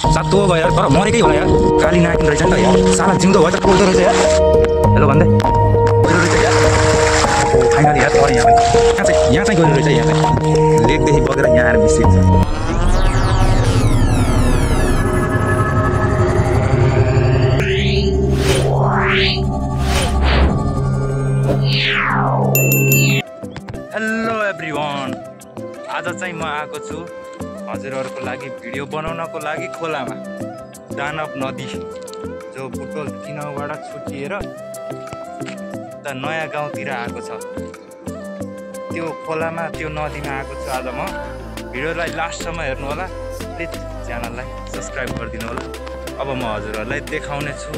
सातो भयो यार तर मरेकै होला यार काली नागिन रहेछ नि त यार साला जिउँदो भयो त कोर्दो रहेछ यार हेलो भन्दै गयो रहेछ यार फाइनली यार तर यहाँ चाहिँ गयो रहेछ यहाँ चाहिँ लेकदेखि बगेर यहाँ आएर मिसिएको छ हेलो एभ्रिवान आज चाहिँ म आएको छु हजुरहरूको लागि भिडियो बनाउनको लागि खोलामा दानव नदी जो बुटोल किनाउबाट छुटिएर त नयाँ गाउँतिर आएको छ त्यो खोलामा त्यो नदीमा आएको छु आज म भिडियोलाई लास्टसम्म हेर्नु होला प्लिज च्यानललाई सब्स्क्राइब गरिदिनु होला अब म हजुरहरूलाई देखाउने छु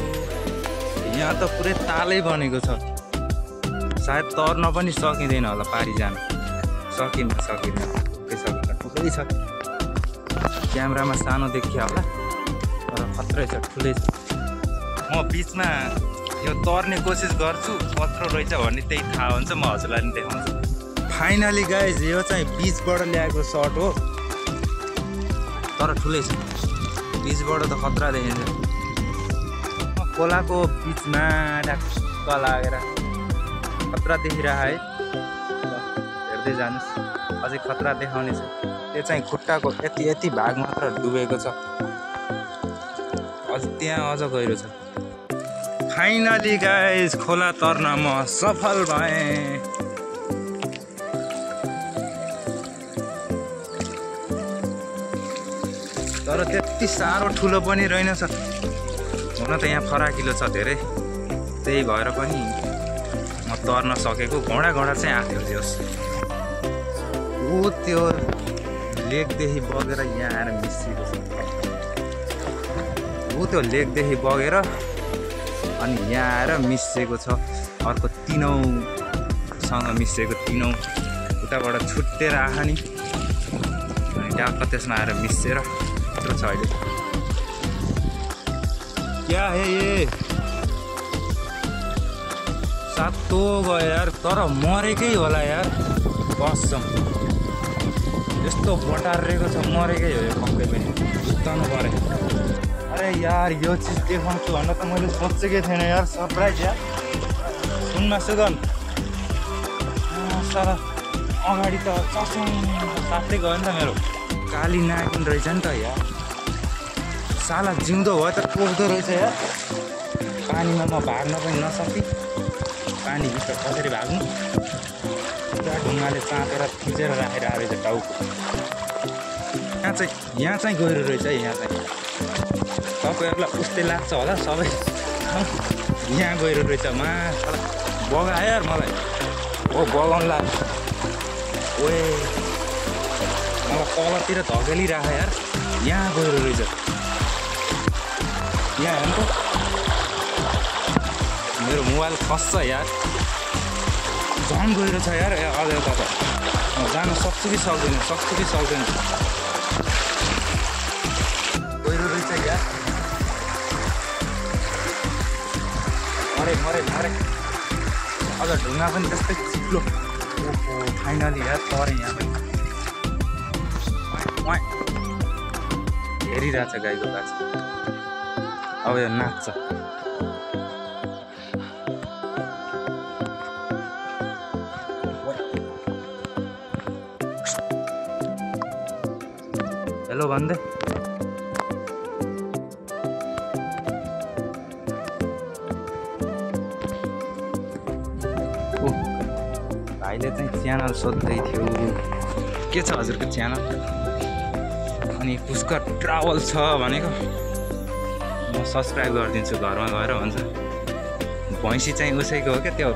यहाँ त पुरै तालै बनेको छ सायद तर्न पनि सकिँदैन होला पारी जानु सकिन्न ठुलै छ क्यामेरामा सानो देखियो होला तर खत्रै छ ठुलै छ म बिचमा यो तर्ने कोसिस गर्छु कत्रो रहेछ भन्ने त्यही थाहा हुन्छ म हजुरलाई पनि देखाउँछु फाइनली गाइज यो चाहिँ बिचबाट ल्याएको सर्ट हो तर ठुलै छ बिचबाट त खतरा देखिन्छ खोलाको बिचमा ढाक्क लागेर खतरा देखिरह है हेर्दै जानुस् अझै खतरा देखाउने छ त्यो चाहिँ खुट्टाको यति भाग मात्र डुबेको छ अझ त्यहाँ अझ गहिरो छ फाइनली गाइज खोला तर्न म सफल भएँ तर त्यति साह्रो ठुलो पनि रहेनछ हुन त यहाँ फराकिलो छ धेरै त्यही भएर पनि म तर्न सकेको घोडा चाहिँ आएको थियो त्यो लेकदेखि बगेर यहाँ आएर मिसिएको छ त्यो लेकदेखि बगेर अनि यहाँ आएर मिसिएको छ अर्को तिनौसँग मिसिएको तिनौँ उताबाट छुट्टेर आँखा नि अनि ट्याक्क त्यसमा आएर मिसिएर यत्रो छ अहिले क्या हे ये सातो गयो यार तर मरेकै होला यार कसम यस्तो बटारेको छ मरेकै हो यो पक्कै पनि जुत्ताउनु पऱ्यो अरे यार यो चिज देखाउँछु भनेर त मैले सोचेकै थिएन यार सरप्राइज यार सुनमा सुगन साला अगाडि त चसम साथै गयो नि त मेरो काली नागिन रहेछ नि त यार साला जिउँदो भयो त कोर्दो रहेछ यार पानीमा म भाग्न पनि नसकी पानीभित्र कसरी भाग्नु पुरा ढुङ्गाले चाँपेर थिचेर राखेर आएर टाउको यहाँ चाहिँ गहिरो रहेछ यहाँ चाहिँ तपाईँहरूलाई उस्तै लाग्छ होला सबै यहाँ गहिरो रहेछ मा बगायो यार मलाई ओ बगाउनु लाग्छ ओए मलाई तलतिर धकेलिराख यार यहाँ गहिरो रहेछ यहाँ हेर्नु मेरो मोबाइल खस्छ यार झन् गहिरो छ यार अझ यता त जान सक्छु कि सक्दैन गहिरो रहेछ यार मरे अझ ढुङ्गा पनि त्यस्तै चिप्लो ओहो फाइनली यार तरेँ यहाँ पनि हेरिरहेछ गाईको बाछा अब यो नाच्छ हेलो भन्दै भाइले चाहिँ च्यानल सोध्दै थियो के छ हजुरको च्यानल अनि पुष्कर ट्राभल छ भनेको म सब्सक्राइब गरिदिन्छु घरमा गएर भन्छ भैँसी चाहिँ उसैको हो क्या त्यो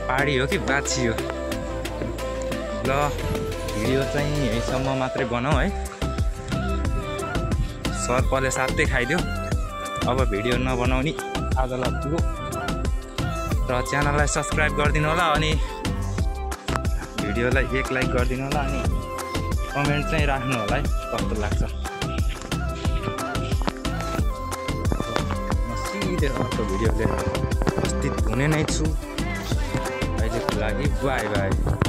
पाडी हो कि बाछी हो ल भिडियो चाहिँ यहीँसम्म मात्रै बनाऊ है सर्पले साथै खाइदियो अब भिडियो नबनाउने आजलाई पुरो र च्यानललाई सब्सक्राइब गरिदिनु होला अनि भिडियोलाई 1 लाइक गरिदिनु होला अनि कमेन्ट चाहिँ राख्नु होला है कस्तो लाग्छ म सिधै अर्को भिडियो लिएर उपस्थित हुने नै छु अहिलेको लागि बाई बाई